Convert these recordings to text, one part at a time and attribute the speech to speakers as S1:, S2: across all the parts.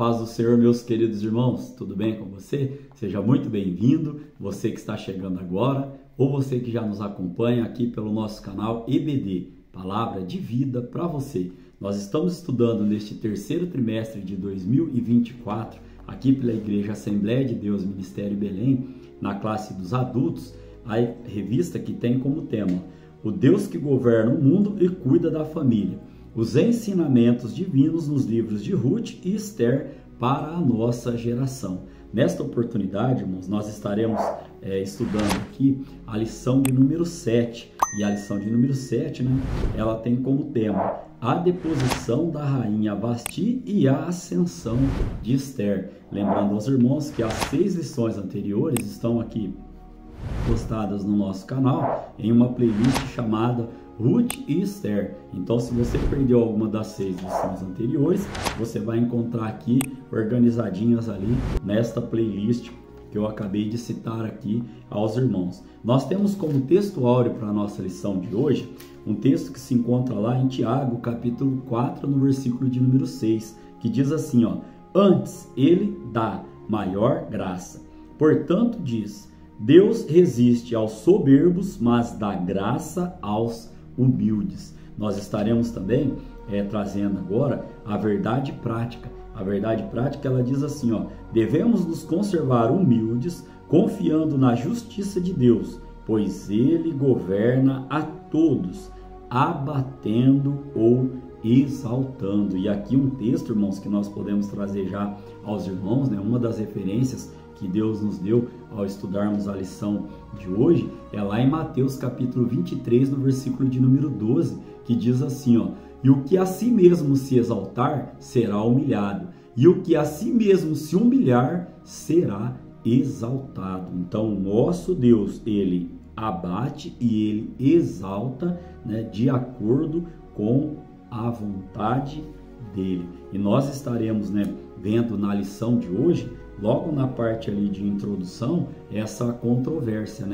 S1: paz do Senhor, meus queridos irmãos, tudo bem com você? Seja muito bem-vindo, você que está chegando agora, ou você que já nos acompanha aqui pelo nosso canal EBD, Palavra de Vida para você. Nós estamos estudando neste terceiro trimestre de 2024, aqui pela Igreja Assembleia de Deus, Ministério Belém, na classe dos adultos, a revista que tem como tema O Deus que governa o mundo e cuida da família. Os ensinamentos divinos nos livros de Ruth e Esther para a nossa geração. Nesta oportunidade, irmãos, nós estaremos estudando aqui a lição de número 7. E a lição de número 7, ela tem como tema a deposição da rainha Vasti e a ascensão de Esther. Lembrando aos irmãos que as 6 lições anteriores estão aqui postadas no nosso canal em uma playlist chamada Ruth e Esther. Então, se você perdeu alguma das 6 lições anteriores, você vai encontrar aqui organizadinhas ali nesta playlist que eu acabei de citar aqui aos irmãos. Nós temos como texto áureo para a nossa lição de hoje um texto que se encontra lá em Tiago, capítulo 4, no versículo de número 6, que diz assim, ó: antes ele dá maior graça. Portanto, diz: Deus resiste aos soberbos, mas dá graça aos humildes. Nós estaremos também trazendo agora a verdade prática. A verdade prática, ela diz assim, ó: devemos nos conservar humildes, confiando na justiça de Deus, pois Ele governa a todos, abatendo ou exaltando. E aqui um texto, irmãos, que nós podemos trazer já aos irmãos, uma das referências que Deus nos deu ao estudarmos a lição de hoje, é lá em Mateus capítulo 23, no versículo de número 12, que diz assim, ó: e o que a si mesmo se exaltar, será humilhado, e o que a si mesmo se humilhar, será exaltado. Então, o nosso Deus, Ele abate e Ele exalta, de acordo com a vontade dEle. E nós estaremos, vendo na lição de hoje, logo na parte ali de introdução, essa controvérsia,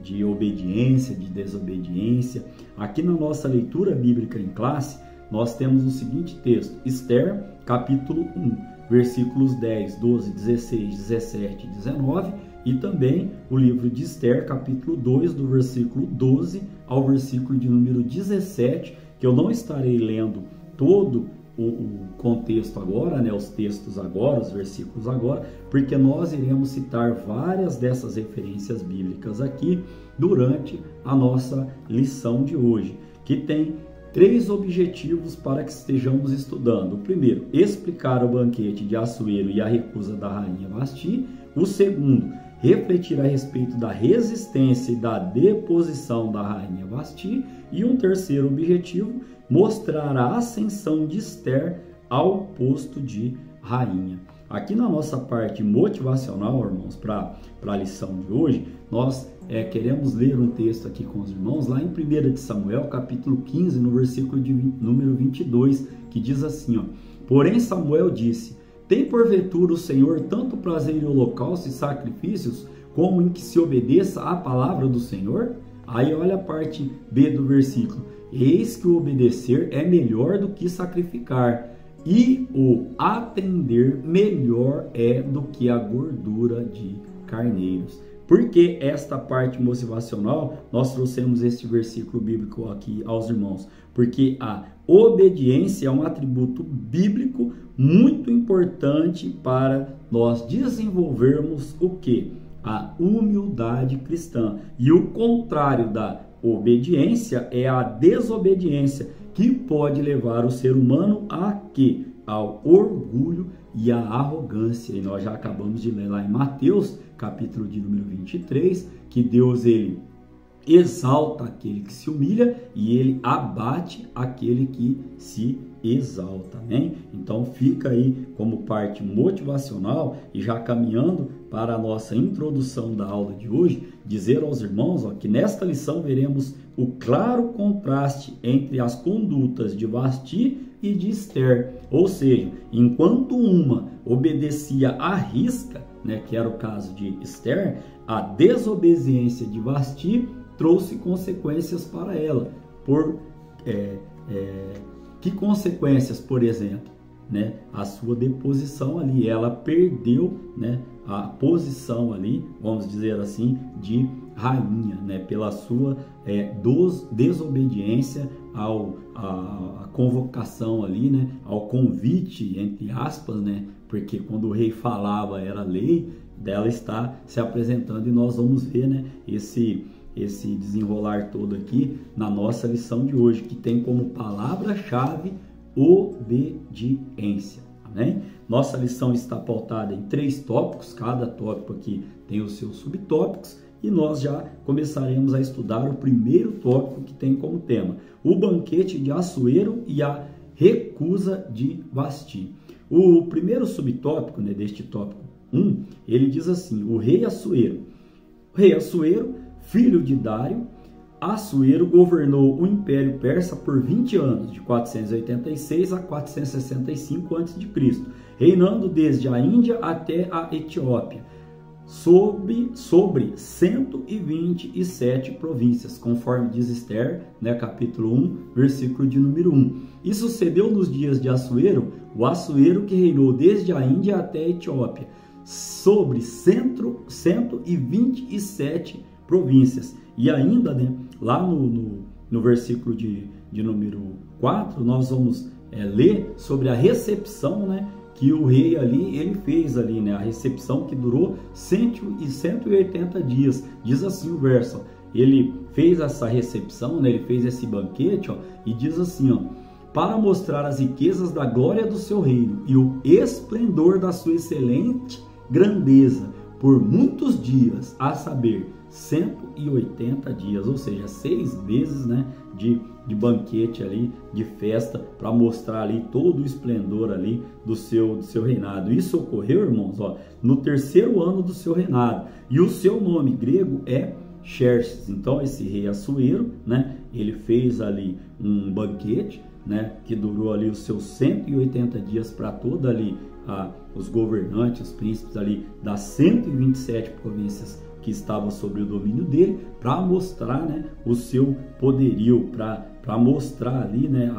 S1: de obediência, de desobediência. Aqui na nossa leitura bíblica em classe, nós temos o seguinte texto: Esther, capítulo 1, versículos 10, 12, 16, 17 e 19, e também o livro de Esther, capítulo 2, do versículo 12 ao versículo de número 17, que eu não estarei lendo todo o contexto agora, os textos agora, os versículos agora, porque nós iremos citar várias dessas referências bíblicas aqui durante a nossa lição de hoje, que tem 3 objetivos para que estejamos estudando. O primeiro, explicar o banquete de Assuero e a recusa da rainha Vasti. O segundo, refletir a respeito da resistência e da deposição da rainha Vasti. E um terceiro objetivo, mostrar a ascensão de Esther ao posto de rainha. Aqui na nossa parte motivacional, irmãos, para a lição de hoje, nós queremos ler um texto aqui com os irmãos, lá em 1 de Samuel, capítulo 15, no versículo de número 22, que diz assim, ó: porém Samuel disse: tem porventura o Senhor tanto prazer em holocaustos e sacrifícios, como em que se obedeça à palavra do Senhor? Aí olha a parte B do versículo: eis que o obedecer é melhor do que sacrificar, e o atender melhor é do que a gordura de carneiros. Por que esta parte motivacional nós trouxemos este versículo bíblico aqui aos irmãos? Porque a obediência é um atributo bíblico muito importante para nós desenvolvermos o quê? A humildade cristã. E o contrário da obediência é a desobediência, que pode levar o ser humano a quê? Ao orgulho e à arrogância. E nós já acabamos de ler lá em Mateus, capítulo de número 23, que Deus, Ele exalta aquele que se humilha e Ele abate aquele que se exalta, amém? Então fica aí como parte motivacional, e já caminhando para a nossa introdução da aula de hoje, dizer aos irmãos que nesta lição veremos o claro contraste entre as condutas de Vasti e de Esther, ou seja, enquanto uma obedecia à risca, que era o caso de Esther, a desobediência de Vasti trouxe consequências para ela. Que consequências, por exemplo? né, a sua deposição ali. Ela perdeu, né, a posição ali, vamos dizer assim, de rainha, né, pela sua desobediência à convocação ali, né, ao convite, entre aspas, né, porque quando o rei falava era lei, dela está se apresentando, e nós vamos ver, né, esse desenrolar todo aqui na nossa lição de hoje, que tem como palavra-chave obediência. Amém? Nossa lição está pautada em 3 tópicos, cada tópico aqui tem os seus subtópicos, e nós já começaremos a estudar o primeiro tópico, que tem como tema o banquete de Assuero e a recusa de Vasti. O primeiro subtópico, né, deste tópico 1, ele diz assim: o rei Assuero. O rei Assuero, filho de Dário, Assuero governou o Império Persa por 20 anos, de 486 a 465 a.C., reinando desde a Índia até a Etiópia, sobre 127 províncias, conforme diz Esther, né, capítulo 1, versículo de número 1. E sucedeu nos dias de Assuero, o Assuero que reinou desde a Índia até a Etiópia, sobre 127 províncias. E ainda, né, lá no versículo de número 4, nós vamos ler sobre a recepção, né, que o rei ali, ele fez ali, né, a recepção que durou 180 dias. Diz assim o verso, ó, ele fez essa recepção, né, ele fez esse banquete, ó, e diz assim, ó: para mostrar as riquezas da glória do seu reino e o esplendor da sua excelente grandeza, por muitos dias, a saber, 180 dias, ou seja, 6 meses, né, de banquete ali, de festa, para mostrar ali todo o esplendor ali do seu reinado. Isso ocorreu, irmãos, ó, no 3º ano do seu reinado, e o seu nome grego é Xerxes. Então esse rei Assuero, né, ele fez ali um banquete, né, que durou ali os seus 180 dias para toda ali os governantes, os príncipes ali das 127 províncias que estavam sob o domínio dele, para mostrar, né, o seu poderio, para mostrar ali, né,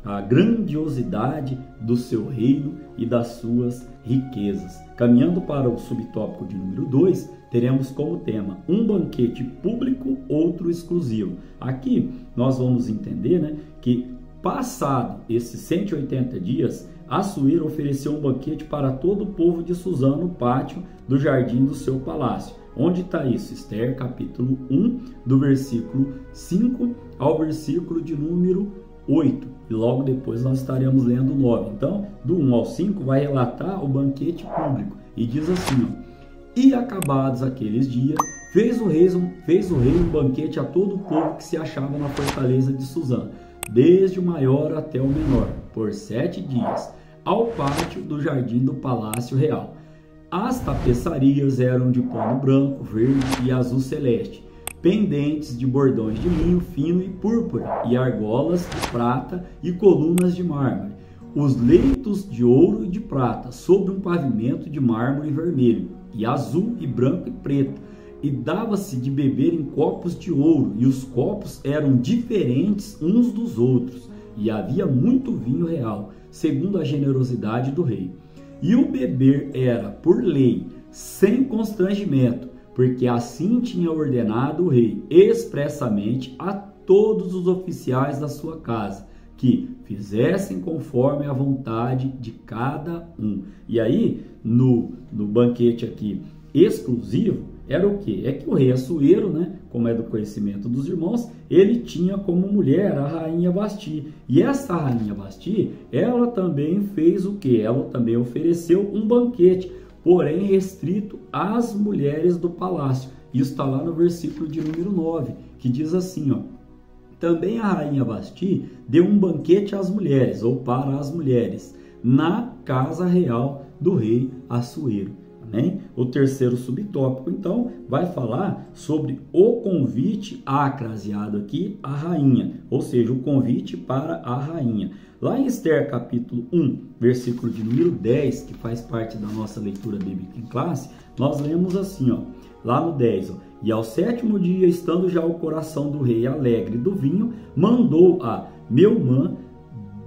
S1: a grandiosidade do seu reino e das suas riquezas. Caminhando para o subtópico de número 2, teremos como tema um banquete público, outro exclusivo. Aqui nós vamos entender, né, que passado esses 180 dias, Assuero ofereceu um banquete para todo o povo de Susã no pátio do jardim do seu palácio. Onde está isso? Esther, capítulo 1, do versículo 5 ao versículo de número 8. E logo depois nós estaremos lendo o 9. Então, do 1 ao 5 vai relatar o banquete público. E diz assim, ó: e acabados aqueles dias, fez o rei um banquete a todo o povo que se achava na fortaleza de Susã, desde o maior até o menor, por 7 dias, ao pátio do jardim do palácio real. As tapeçarias eram de pano branco, verde e azul celeste, pendentes de bordões de linho fino e púrpura, e argolas de prata e colunas de mármore. Os leitos de ouro e de prata, sobre um pavimento de mármore vermelho, e azul e branco e preto. E dava-se de beber em copos de ouro, e os copos eram diferentes uns dos outros, e havia muito vinho real, segundo a generosidade do rei. E o beber era, por lei, sem constrangimento, porque assim tinha ordenado o rei expressamente a todos os oficiais da sua casa, que fizessem conforme a vontade de cada um. E aí, no banquete aqui exclusivo, era o quê? É que o rei Assuero, né, como é do conhecimento dos irmãos, ele tinha como mulher a rainha Vasti. E essa rainha Vasti, ela também fez o quê? Ela também ofereceu um banquete, porém restrito às mulheres do palácio. Isso está lá no versículo de número 9, que diz assim, ó: também a rainha Vasti deu um banquete às mulheres, ou para as mulheres, na casa real do rei Assuero. Amém? O terceiro subtópico, então, vai falar sobre o convite acraseado aqui à rainha, ou seja, o convite para a rainha. Lá em Esther, capítulo 1, versículo de número 10, que faz parte da nossa leitura bíblica em classe, nós lemos assim, ó, lá no 10, ó: e ao 7º dia, estando já o coração do rei alegre do vinho, mandou a Meumã,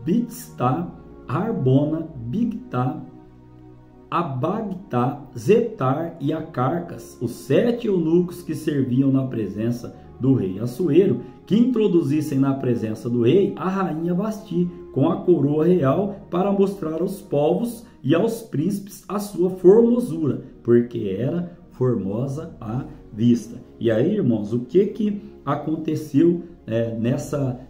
S1: Biztá, Arbona, Bigtá, Abagtá, Zetar e Acarcas, os 7 eunucos que serviam na presença do rei Assuero, que introduzissem na presença do rei a rainha Vasti, com a coroa real, para mostrar aos povos e aos príncipes a sua formosura, porque era formosa à vista. E aí, irmãos, o que aconteceu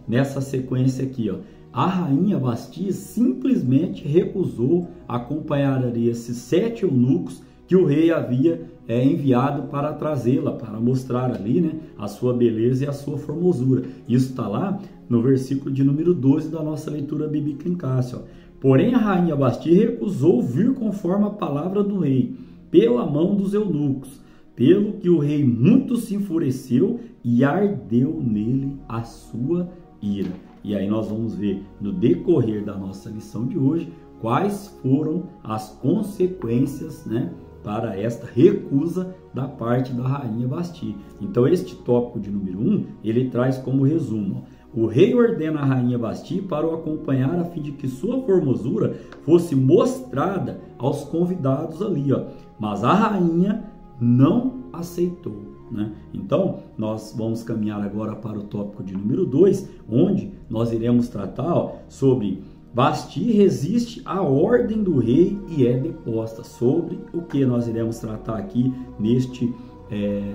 S1: nessa sequência aqui, ó? A rainha Vasti simplesmente recusou acompanhar ali esses 7 eunucos que o rei havia enviado para trazê-la, para mostrar ali, né, a sua beleza e a sua formosura. Isso está lá no versículo de número 12 da nossa leitura bíblica em Cássio. Porém, a rainha Vasti recusou vir conforme a palavra do rei, pela mão dos eunucos, pelo que o rei muito se enfureceu e ardeu nele a sua ira. E aí nós vamos ver no decorrer da nossa lição de hoje quais foram as consequências, né, para esta recusa da parte da rainha Vasti. Então este tópico de número 1, ele traz como resumo: o rei ordena a rainha Vasti para o acompanhar a fim de que sua formosura fosse mostrada aos convidados ali, ó. Mas a rainha não aceitou, né? Então nós vamos caminhar agora para o tópico de número 2, onde nós iremos tratar sobre Vasti resiste à ordem do rei e é deposta. Sobre o que nós iremos tratar aqui neste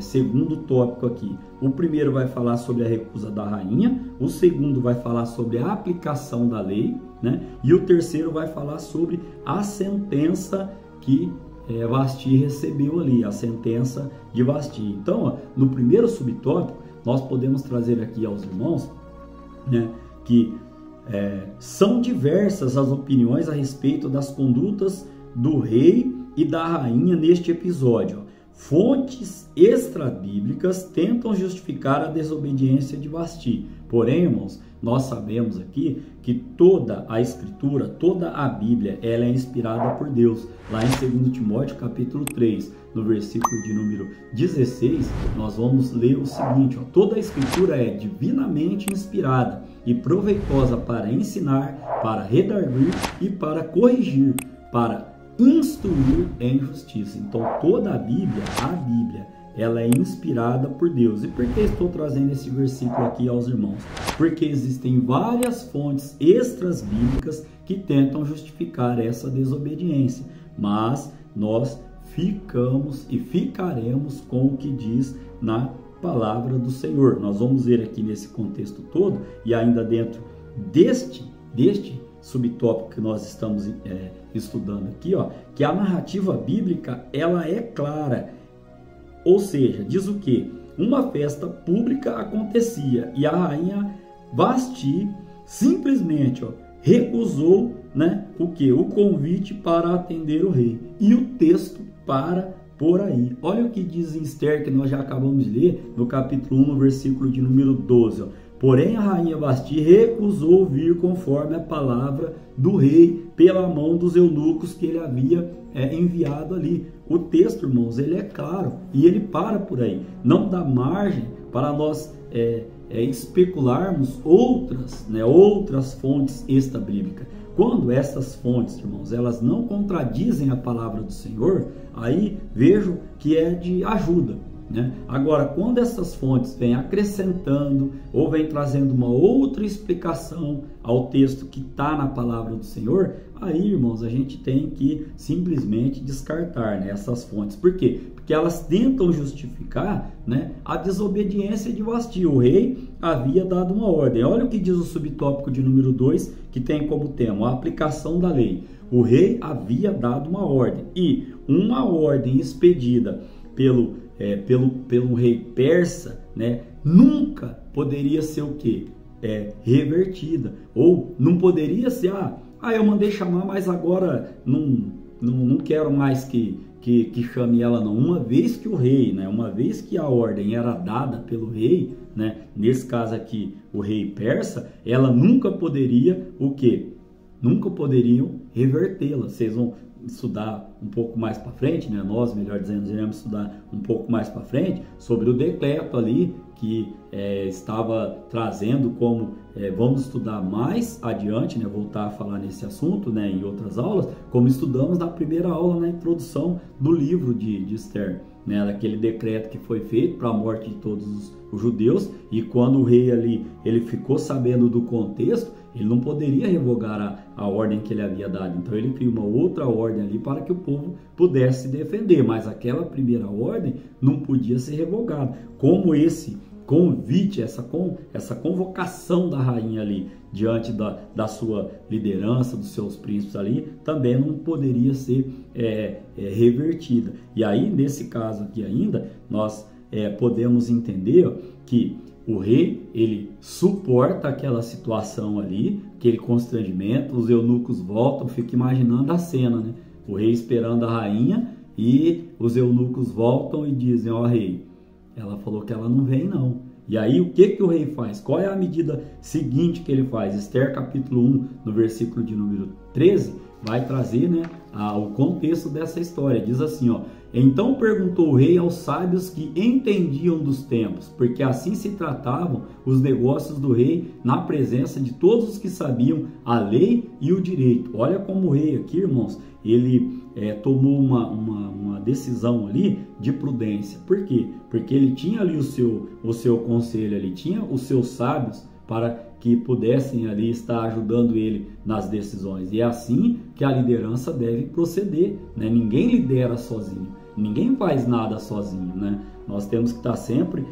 S1: segundo tópico aqui. O primeiro vai falar sobre a recusa da rainha, o segundo vai falar sobre a aplicação da lei, né? E o terceiro vai falar sobre a sentença que Vasti recebeu ali, a sentença de Vasti. Então, ó, no primeiro subtópico, nós podemos trazer aqui aos irmãos, né, que são diversas as opiniões a respeito das condutas do rei e da rainha neste episódio. Fontes extrabíblicas tentam justificar a desobediência de Vasti. Porém, irmãos, nós sabemos aqui que toda a Escritura, toda a Bíblia, ela é inspirada por Deus. Lá em 2 Timóteo capítulo 3, no versículo de número 16, nós vamos ler o seguinte: ó, toda a Escritura é divinamente inspirada e proveitosa para ensinar, para redarguir e para corrigir, para instruir em justiça. Então toda a Bíblia, ela é inspirada por Deus. E por que estou trazendo esse versículo aqui aos irmãos? Porque existem várias fontes extras bíblicas que tentam justificar essa desobediência, mas nós ficamos e ficaremos com o que diz na palavra do Senhor. Nós vamos ver aqui nesse contexto todo, e ainda dentro deste subtópico que nós estamos estudando aqui, ó, que a narrativa bíblica, ela é clara. Ou seja, diz o que? Uma festa pública acontecia e a rainha Vasti simplesmente, ó, recusou, né, o que? O convite para atender o rei. E o texto para por aí. Olha o que diz em Esther, que nós já acabamos de ler, no capítulo 1, no versículo de número 12. Ó. Porém, a rainha Vasti recusou vir conforme a palavra do rei pela mão dos eunucos que ele havia enviado ali. O texto, irmãos, ele é claro e ele para por aí. Não dá margem para nós especularmos outras fontes extrabíblicas. Quando essas fontes, irmãos, elas não contradizem a palavra do Senhor, aí vejo que é de ajuda, né? Agora, quando essas fontes vêm acrescentando ou vêm trazendo uma outra explicação ao texto que está na palavra do Senhor, aí, irmãos, a gente tem que simplesmente descartar, né, essas fontes. Por quê? Porque elas tentam justificar, né, a desobediência de Vasti. O rei havia dado uma ordem. Olha o que diz o subtópico de número 2, que tem como tema a aplicação da lei. O rei havia dado uma ordem, e uma ordem expedida pelo rei persa, né, nunca poderia ser o quê? Revertida. Ou não poderia ser, eu mandei chamar, mas agora não quero mais que chame ela não. Uma vez que o rei, né, uma vez que a ordem era dada pelo rei, né, nesse caso aqui o rei persa, ela nunca poderia o quê? Nunca poderiam revertê-la. Vocês vão estudar um pouco mais para frente, né? Nós, melhor dizendo, iremos estudar um pouco mais para frente sobre o decreto ali que estava trazendo como vamos estudar mais adiante, né, voltar a falar nesse assunto, né, em outras aulas, como estudamos na primeira aula, na introdução do livro de Esther, né, daquele decreto que foi feito para a morte de todos os judeus, e quando o rei ali ele ficou sabendo do contexto, ele não poderia revogar a ordem que ele havia dado. Então ele criou uma outra ordem ali para que o povo pudesse se defender, mas aquela primeira ordem não podia ser revogada. Como esse convite, essa convocação da rainha ali diante da sua liderança, dos seus príncipes ali, também não poderia ser revertida. E aí, nesse caso aqui ainda, nós podemos entender que o rei, ele suporta aquela situação ali, aquele constrangimento, os eunucos voltam, fica imaginando a cena, né? O rei esperando a rainha e os eunucos voltam e dizem, ó rei, ela falou que ela não vem não. E aí o que o rei faz? Qual é a medida seguinte que ele faz? Esther capítulo 1, no versículo de número 13, vai trazer, né, o contexto dessa história. Diz assim, ó: então perguntou o rei aos sábios que entendiam dos tempos, porque assim se tratavam os negócios do rei na presença de todos os que sabiam a lei e o direito. Olha como o rei aqui, irmãos, ele tomou uma decisão ali de prudência. Por quê? Porque ele tinha ali o seu conselho, ali tinha os seus sábios para que pudessem ali estar ajudando ele nas decisões. E é assim que a liderança deve proceder, né? Ninguém lidera sozinho, ninguém faz nada sozinho, né? Nós temos que estar sempre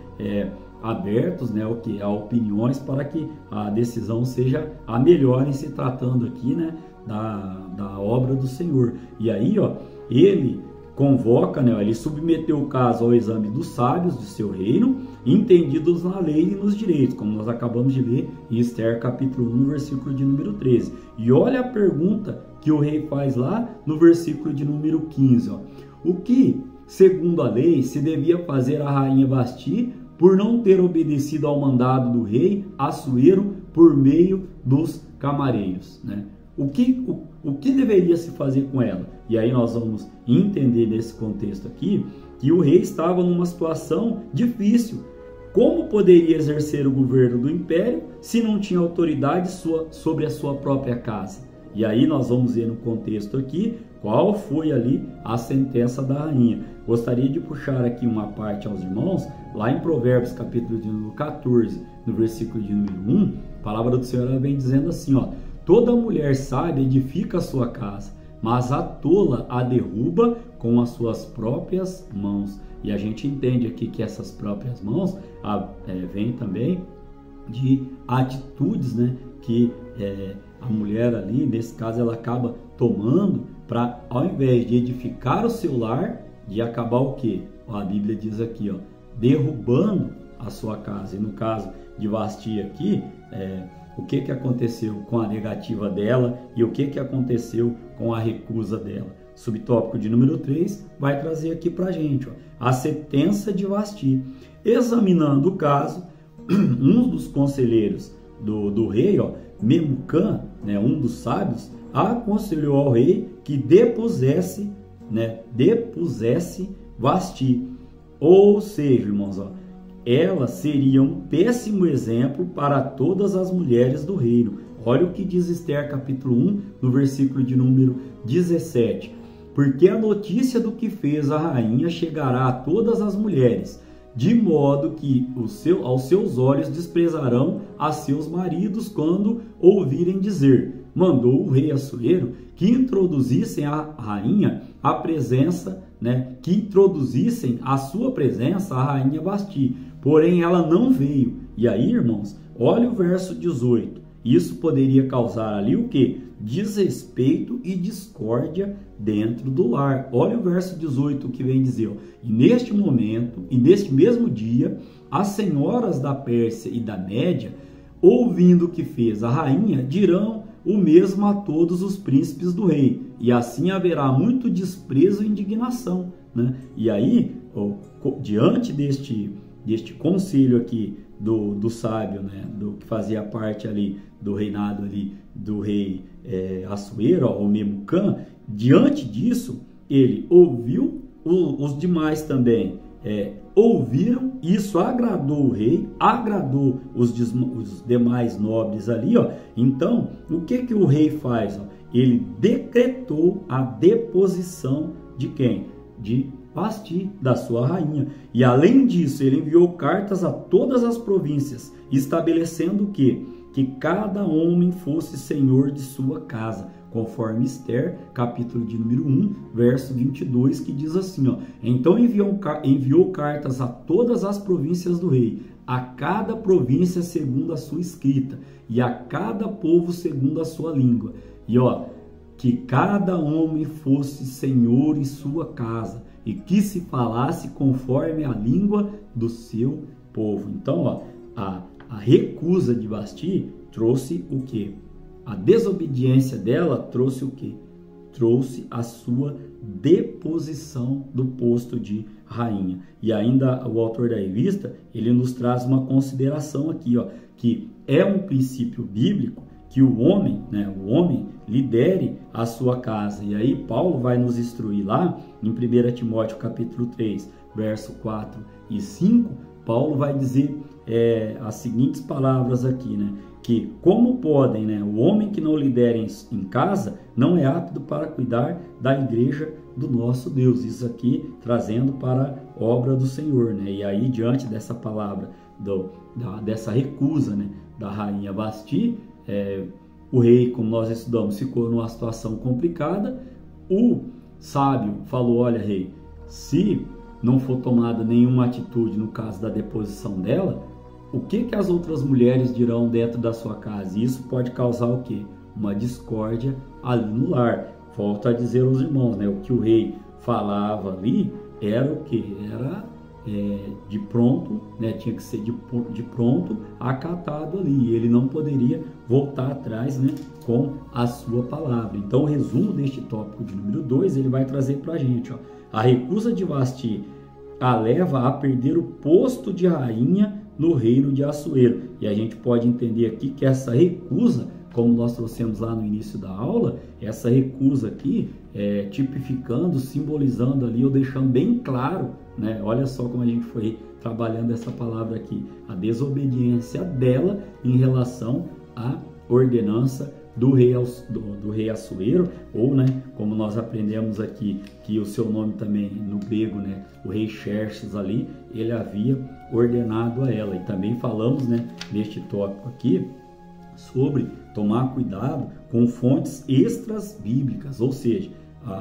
S1: abertos, né, a opiniões para que a decisão seja a melhor em se tratando aqui, né, da obra do Senhor. E aí, ó, ele convoca, né, ele submeteu o caso ao exame dos sábios de seu reino, entendidos na lei e nos direitos, como nós acabamos de ler em Esther capítulo 1, no versículo de número 13. E olha a pergunta que o rei faz lá no versículo de número 15, ó: o que, segundo a lei, se devia fazer a rainha Vasti por não ter obedecido ao mandado do rei Assuero por meio dos camareiros, né? O que deveria se fazer com ela? E aí nós vamos entender nesse contexto aqui que o rei estava numa situação difícil. Como poderia exercer o governo do império se não tinha autoridade sobre a sua própria casa? E aí nós vamos ver no contexto aqui qual foi ali a sentença da rainha. Gostaria de puxar aqui uma parte aos irmãos, lá em Provérbios capítulo de número 14, no versículo de número 1, a palavra do Senhor ela vem dizendo assim, ó: toda mulher sábia edifica a sua casa, mas a tola a derruba com as suas próprias mãos. E a gente entende aqui que essas próprias mãos vêm também de atitudes, né, que a mulher ali, nesse caso, ela acaba tomando para, ao invés de edificar o seu lar, de acabar o quê? A Bíblia diz aqui, ó, derrubando a sua casa. E no caso de Vasti aqui, o que aconteceu com a negativa dela e o que aconteceu com a recusa dela. Subtópico de número 3 vai trazer aqui para a gente, ó, a sentença de Vasti. Examinando o caso, um dos conselheiros do rei, ó, Memucã, né, um dos sábios, aconselhou ao rei que depusesse Vasti. Ou seja, irmãos, ó, ela seria um péssimo exemplo para todas as mulheres do reino. Olha o que diz Esther capítulo 1, no versículo de número 17. Porque a notícia do que fez a rainha chegará a todas as mulheres, de modo que aos seus olhos desprezarão a seus maridos quando ouvirem dizer: mandou o rei Assuero que introduzissem a rainha a presença, né, que introduzissem a sua presença a rainha Vasti. Porém, ela não veio. E aí, irmãos, olha o verso 18. Isso poderia causar ali o quê? Desrespeito e discórdia dentro do lar. Olha o verso 18 que vem dizer: ó, e neste momento, e neste mesmo dia, as senhoras da Pérsia e da Média, ouvindo o que fez a rainha, dirão o mesmo a todos os príncipes do rei, e assim haverá muito desprezo e indignação, né? E aí, ó, diante deste conselho aqui do sábio, né, do que fazia parte ali do reinado ali do rei Assuero, ou Memucã, diante disso, ele ouviu os demais também ouviram, isso agradou o rei, agradou os demais nobres ali, ó. Então, o que o rei faz? Ó? Ele decretou a deposição de quem? De Vasti, da sua rainha. E além disso, ele enviou cartas a todas as províncias, estabelecendo o quê? Que cada homem fosse senhor de sua casa, conforme Esther, capítulo de número 1, verso 22, que diz assim, ó: então enviou cartas a todas as províncias do rei, a cada província segundo a sua escrita, e a cada povo segundo a sua língua. E ó, que cada homem fosse senhor em sua casa, e que se falasse conforme a língua do seu povo. Então, ó, a recusa de Vasti trouxe o quê? A desobediência dela trouxe o quê? Trouxe a sua deposição do posto de rainha. E ainda o autor da revista, ele nos traz uma consideração aqui, ó, que é um princípio bíblico que o homem lidere a sua casa. E aí Paulo vai nos instruir lá em 1 Timóteo capítulo 3, verso 4 e 5, Paulo vai dizer as seguintes palavras aqui, né? Que como podem, né, o homem que não lidera em casa não é apto para cuidar da igreja do nosso Deus. Isso aqui trazendo para a obra do Senhor, né? E aí, diante dessa palavra, dessa recusa, né, da rainha Vasti, o rei, como nós estudamos, ficou numa situação complicada. O sábio falou: olha, rei, se não for tomada nenhuma atitude no caso da deposição dela, o que as outras mulheres dirão dentro da sua casa? E isso pode causar o quê? Uma discórdia ali no lar. Volto a dizer aos irmãos, né? O que o rei falava ali era o quê? Era de pronto, né? Tinha que ser de pronto acatado ali. Ele não poderia voltar atrás, né, com a sua palavra. Então, o resumo deste tópico de número 2, ele vai trazer para a gente, ó, a recusa de Vasti a leva a perder o posto de rainha no reino de Assuero. E a gente pode entender aqui que essa recusa, como nós trouxemos lá no início da aula, essa recusa aqui, tipificando, simbolizando ali, ou deixando bem claro, né? Olha só como a gente foi trabalhando essa palavra aqui, a desobediência dela em relação à ordenança do rei Assuero, ou, né, como nós aprendemos aqui, que o seu nome também no grego, né, o rei Xerxes ali, ele havia ordenado a ela. E também falamos, né, neste tópico aqui, sobre tomar cuidado com fontes extras bíblicas, ou seja,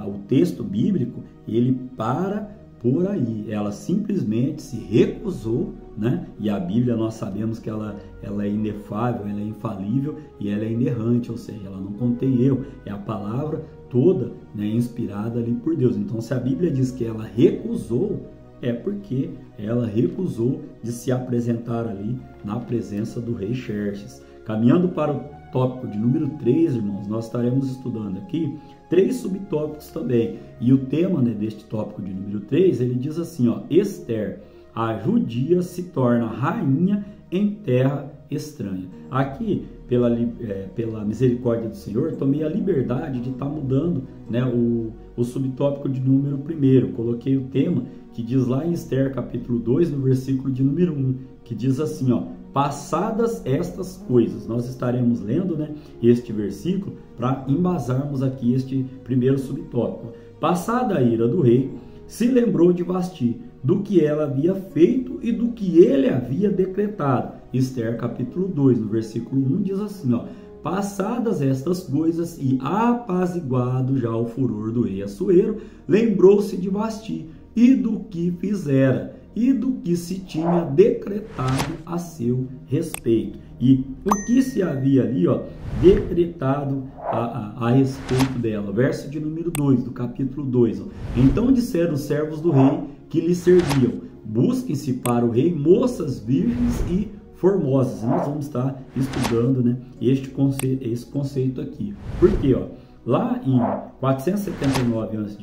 S1: o texto bíblico, ele para por aí. Ela simplesmente se recusou, né? E a Bíblia, nós sabemos que ela é inefável, ela é infalível e ela é inerrante, ou seja, ela não contém erro. É a palavra toda, né, inspirada ali por Deus. Então, se a Bíblia diz que ela recusou, é porque ela recusou de se apresentar ali na presença do rei Xerxes. Caminhando para o tópico de número 3, irmãos, nós estaremos estudando aqui 3 subtópicos também. E o tema, né, deste tópico de número 3, ele diz assim, ó: Esther, a judia se torna rainha em terra estranha. Aqui, pela misericórdia do Senhor, tomei a liberdade de estar mudando, né, o subtópico de número 1. Coloquei o tema que diz lá em Esther, capítulo 2, no versículo de número 1, que diz assim, ó: passadas estas coisas. Nós estaremos lendo, né, este versículo para embasarmos aqui este primeiro subtópico. Passada a ira do rei, se lembrou de Vasti, do que ela havia feito e do que ele havia decretado. Esther capítulo 2, no versículo 1, diz assim, ó: passadas estas coisas e apaziguado já o furor do rei Assuero, lembrou-se de Vasti e do que fizera e do que se tinha decretado a seu respeito. E o que se havia ali, ó, decretado a respeito dela. Verso de número 2, do capítulo 2. Ó. Então disseram os servos do rei que lhe serviam: busquem-se para o rei moças virgens e formosas. E nós vamos estar estudando, né, esse conceito aqui. Por quê? Ó? Lá em 479 a.C.,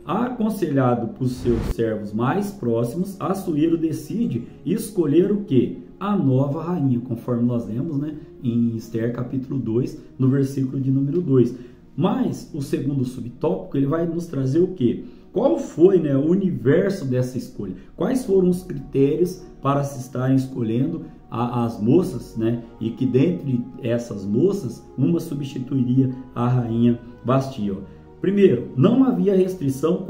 S1: aconselhado por seus servos mais próximos, Assuero decide escolher o quê? A nova rainha, conforme nós lemos, né, em Esther capítulo 2, no versículo de número 2. Mas o segundo subtópico, ele vai nos trazer o quê? Qual foi, né, o universo dessa escolha? Quais foram os critérios para se estarem escolhendo as moças, né? E que dentre essas moças, uma substituiria a rainha Vasti. Primeiro, não havia restrição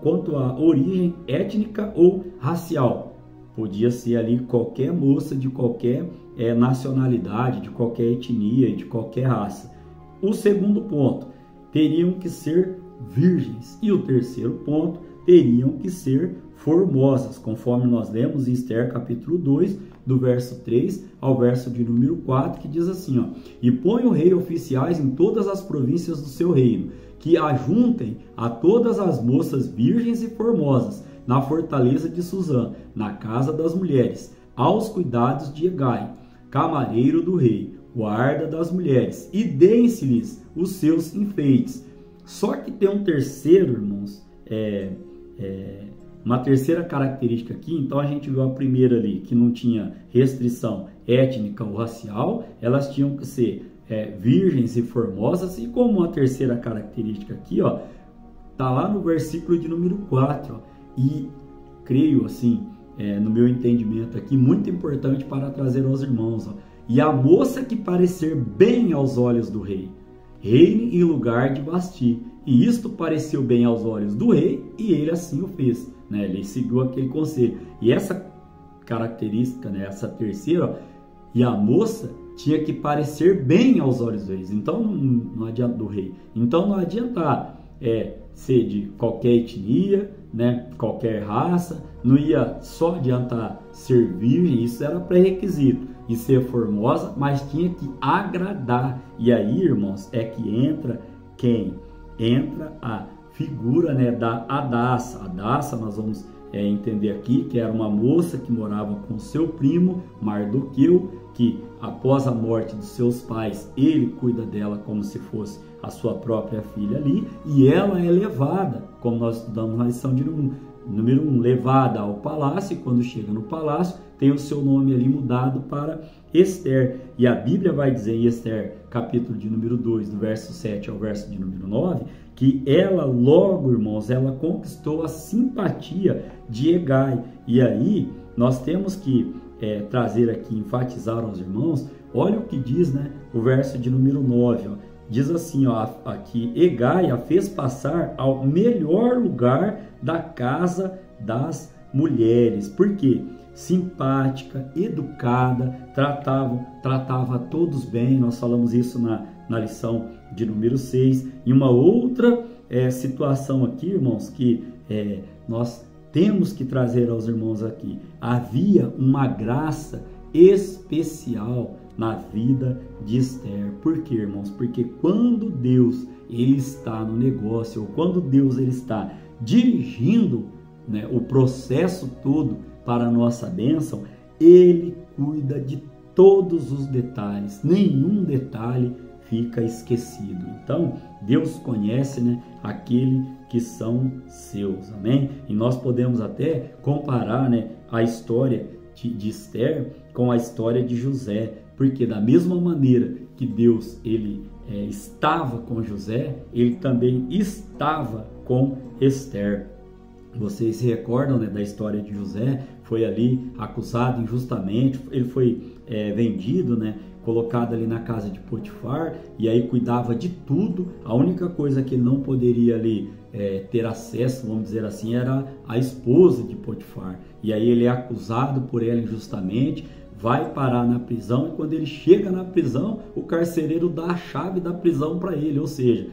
S1: quanto à origem étnica ou racial. Podia ser ali qualquer moça de qualquer nacionalidade, de qualquer etnia, de qualquer raça. O segundo ponto, teriam que ser virgens. E o terceiro ponto, teriam que ser formosas, conforme nós lemos em Esther capítulo 2, do verso 3 ao verso de número 4, que diz assim, e põe o rei oficiais em todas as províncias do seu reino, que ajuntem a todas as moças virgens e formosas, na fortaleza de Suzã, na casa das mulheres, aos cuidados de Hegai, camareiro do rei, guarda das mulheres, e deem-se-lhes os seus enfeites. Só que tem um terceiro, irmãos, uma terceira característica aqui. Então a gente viu a primeira ali, que não tinha restrição étnica ou racial, elas tinham que ser virgens e formosas, e como uma terceira característica aqui, tá lá no versículo de número 4, e creio assim, no meu entendimento aqui, muito importante para trazer aos irmãos, e a moça que parecer bem aos olhos do rei, reine em lugar de Vasti. E isto pareceu bem aos olhos do rei, e ele assim o fez, né? Ele seguiu aquele conselho. E essa característica, né? Essa terceira, e a moça tinha que parecer bem aos olhos do rei. Então não adianta do rei. Então não adianta ser de qualquer etnia, né? Qualquer raça. Não ia só adiantar ser virgem, isso era pré-requisito. E ser formosa, mas tinha que agradar. E aí, irmãos, é que entra quem? Entra a figura, né, da Hadassa. Hadassa, nós vamos entender aqui que era uma moça que morava com seu primo Mardoqueu, que após a morte dos seus pais, ele cuida dela como se fosse a sua própria filha ali, e ela é levada, como nós estudamos na lição de número 1, levada ao palácio, e quando chega no palácio, tem o seu nome ali mudado para Esther. E a Bíblia vai dizer em Esther, capítulo de número 2, do verso 7 ao verso de número 9, que ela logo, irmãos, ela conquistou a simpatia de Hegai. E aí, nós temos que trazer aqui, enfatizar aos irmãos, olha o que diz, né, o verso de número 9, diz assim, aqui, Hegai a fez passar ao melhor lugar da casa das mulheres. Por quê? Simpática, educada, tratava todos bem. Nós falamos isso na lição de número 6. E uma outra situação aqui, irmãos, que nós temos que trazer aos irmãos aqui. Havia uma graça especial na vida de Esther. Por quê, irmãos? Porque quando Deus ele está no negócio, ou quando Deus ele está dirigindo, né, o processo todo para a nossa bênção, ele cuida de todos os detalhes, nenhum detalhe fica esquecido. Então, Deus conhece, né, aquele que são seus, amém? E nós podemos até comparar, né, a história de Esther com a história de José, porque da mesma maneira que Deus ele estava com José, ele também estava com Esther. Vocês se recordam, né, da história de José? Foi ali acusado injustamente, ele foi vendido, né, colocado ali na casa de Potifar, e aí cuidava de tudo. A única coisa que ele não poderia ali ter acesso, vamos dizer assim, era a esposa de Potifar. E aí ele é acusado por ela injustamente, vai parar na prisão, e quando ele chega na prisão, o carcereiro dá a chave da prisão para ele, ou seja,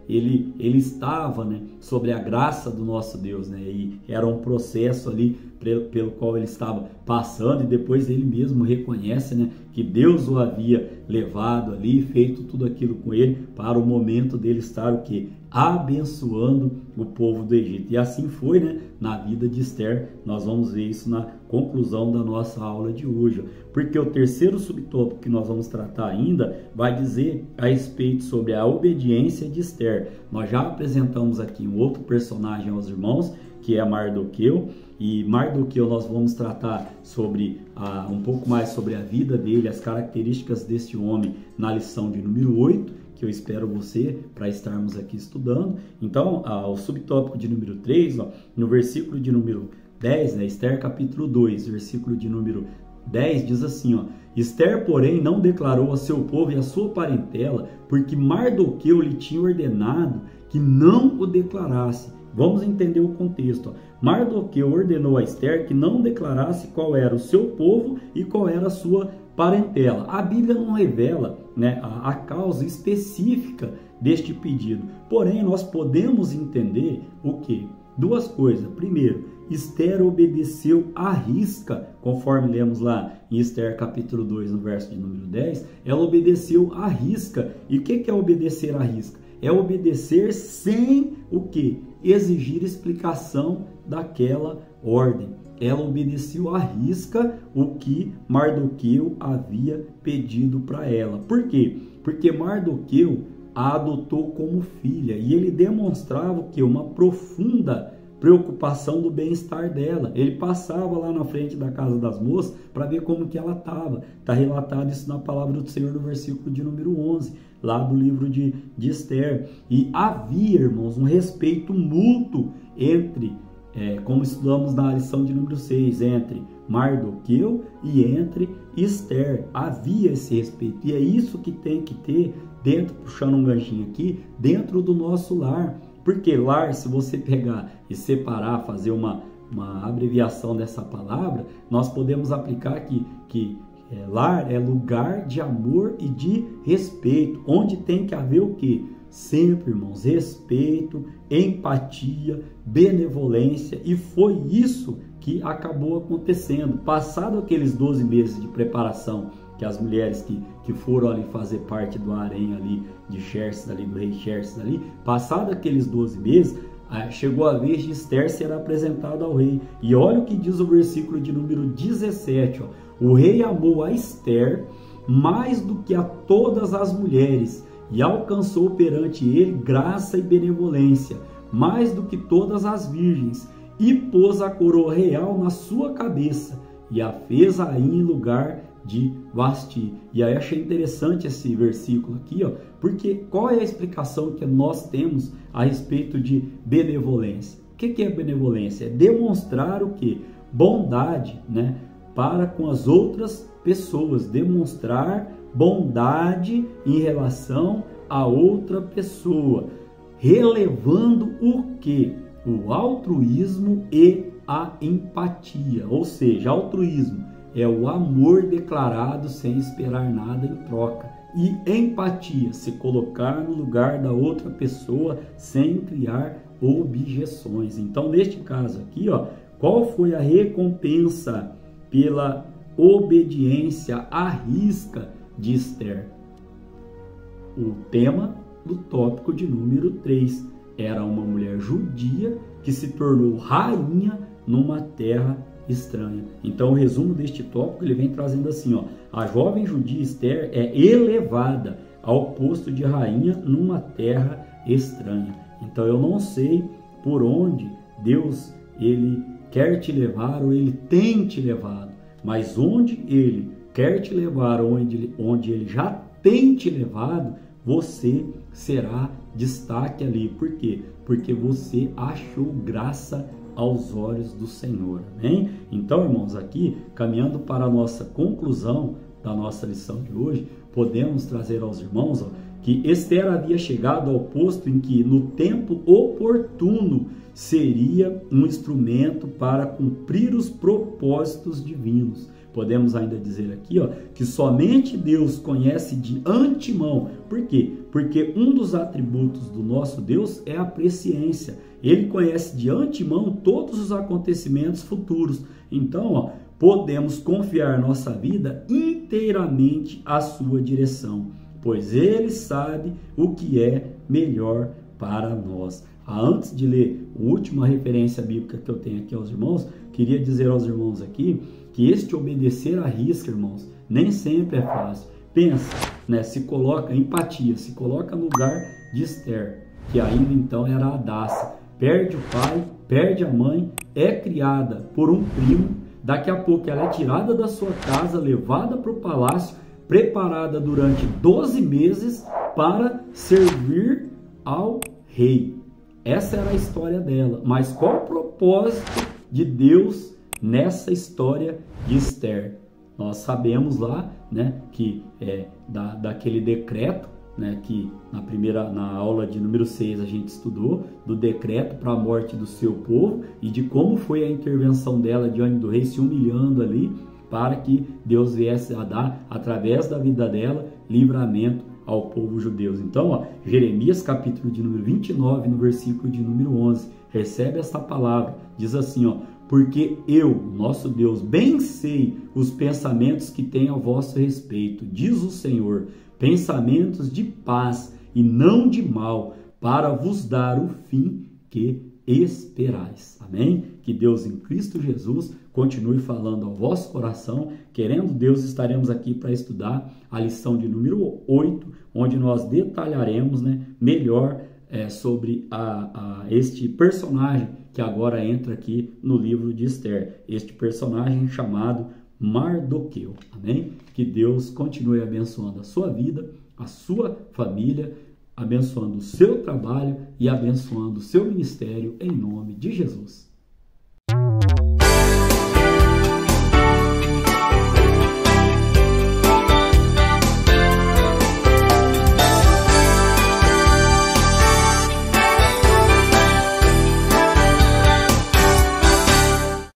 S1: ele estava, né, sobre a graça do nosso Deus, né, e era um processo ali pelo qual ele estava passando, e depois ele mesmo reconhece, né, que Deus o havia levado ali, feito tudo aquilo com ele, para o momento dele estar o quê? Abençoando o povo do Egito. E assim foi, né, na vida de Esther. Nós vamos ver isso na conclusão da nossa aula de hoje, porque o terceiro subtópico que nós vamos tratar ainda vai dizer a respeito sobre a obediência de Esther. Nós já apresentamos aqui um outro personagem aos irmãos, que é Mardoqueu, e Mardoqueu nós vamos tratar sobre um pouco mais sobre a vida dele, as características deste homem na lição de número 8, que eu espero você para estarmos aqui estudando. Então, o subtópico de número 3, no versículo de número 10, Esther capítulo 2, versículo de número 10, diz assim, Esther, porém, não declarou a seu povo e a sua parentela, porque Mardoqueu lhe tinha ordenado que não o declarasse. Vamos entender o contexto. Mardoqueu ordenou a Esther que não declarasse qual era o seu povo e qual era a sua parentela. A Bíblia não revela, a causa específica deste pedido. Porém, nós podemos entender o quê? Duas coisas. Primeiro, Esther obedeceu à risca, conforme lemos lá em Esther capítulo 2, no verso de número 10, ela obedeceu à risca. E o que é obedecer à risca? É obedecer sem o quê? Exigir explicação daquela ordem. Ela obedeceu à risca o que Mardoqueu havia pedido para ela. Por quê? Porque Mardoqueu a adotou como filha e ele demonstrava que uma profunda preocupação do bem-estar dela. Ele passava lá na frente da casa das moças para ver como que ela estava. Está relatado isso na palavra do Senhor no versículo de número 11, lá do livro de Esther. E havia, irmãos, um respeito mútuo entre, como estudamos na lição de número 6, entre Mardoqueu e entre Esther. Havia esse respeito. E é isso que tem que ter dentro, puxando um ganchinho aqui, dentro do nosso lar. Porque lar, se você pegar e separar, fazer uma abreviação dessa palavra, nós podemos aplicar que lar é lugar de amor e de respeito, onde tem que haver o quê? Sempre, irmãos, respeito, empatia, benevolência, e foi isso que acabou acontecendo. Passado aqueles 12 meses de preparação, que as mulheres que foram ali fazer parte do harém ali de Xerxes, ali, do rei Xerxes ali, passado aqueles 12 meses, chegou a vez de Esther ser apresentada ao rei. E olha o que diz o versículo de número 17, o rei amou a Esther mais do que a todas as mulheres e alcançou perante ele graça e benevolência, mais do que todas as virgens, e pôs a coroa real na sua cabeça e a fez rainha em lugar de Vasti. E aí achei interessante esse versículo aqui, porque qual é a explicação que nós temos a respeito de benevolência? O que é benevolência? É demonstrar o quê? Bondade, para com as outras pessoas, demonstrar bondade em relação a outra pessoa, relevando o quê? O altruísmo e a empatia, ou seja, altruísmo é o amor declarado sem esperar nada em troca. E empatia, se colocar no lugar da outra pessoa sem criar objeções. Então, neste caso aqui, qual foi a recompensa pela obediência à risca de Esther? O tema do tópico de número 3 era uma mulher judia que se tornou rainha numa terra estranha. Então, o resumo deste tópico ele vem trazendo assim, a jovem judia Esther é elevada ao posto de rainha numa terra estranha. Então, eu não sei por onde Deus ele quer te levar ou ele tem te levado, mas onde ele quer te levar, onde ele já tem te levado, você será destaque ali. Por quê? Porque você achou graça aos olhos do Senhor, amém? Então, irmãos, aqui, caminhando para a nossa conclusão da nossa lição de hoje, podemos trazer aos irmãos que Esther havia chegado ao posto em que, no tempo oportuno, seria um instrumento para cumprir os propósitos divinos. Podemos ainda dizer aqui, que somente Deus conhece de antemão. Por quê? Porque um dos atributos do nosso Deus é a presciência. Ele conhece de antemão todos os acontecimentos futuros. Então, podemos confiar nossa vida inteiramente à sua direção, pois Ele sabe o que é melhor para nós. Antes de ler a última referência bíblica que eu tenho aqui aos irmãos, queria dizer aos irmãos aqui que este obedecer à risca, irmãos, nem sempre é fácil. Pensa, se coloca empatia, se coloca no lugar de Esther, que ainda então era Hadassa. Perde o pai, perde a mãe, é criada por um primo, daqui a pouco ela é tirada da sua casa, levada para o palácio, preparada durante 12 meses para servir ao rei. Essa era a história dela. Mas qual o propósito de Deus nessa história de Esther? Nós sabemos lá, né, que daquele decreto, né, que na aula de número 6 a gente estudou, do decreto para a morte do seu povo e de como foi a intervenção dela diante do rei, se humilhando ali, para que Deus viesse a dar, através da vida dela, livramento ao povo judeu. Então, Jeremias capítulo de número 29, no versículo de número 11, recebe esta palavra, diz assim, porque eu, nosso Deus, bem sei os pensamentos que tenho a vosso respeito, diz o Senhor, pensamentos de paz e não de mal, para vos dar o fim que esperais. Amém? Que Deus em Cristo Jesus continue falando ao vosso coração. Querendo Deus, estaremos aqui para estudar a lição de número 8, onde nós detalharemos, né, melhor sobre este personagem que agora entra aqui no livro de Esther. Este personagem chamado Mardoqueu. Amém? Que Deus continue abençoando a sua vida, a sua família, abençoando o seu trabalho e abençoando o seu ministério em nome de Jesus.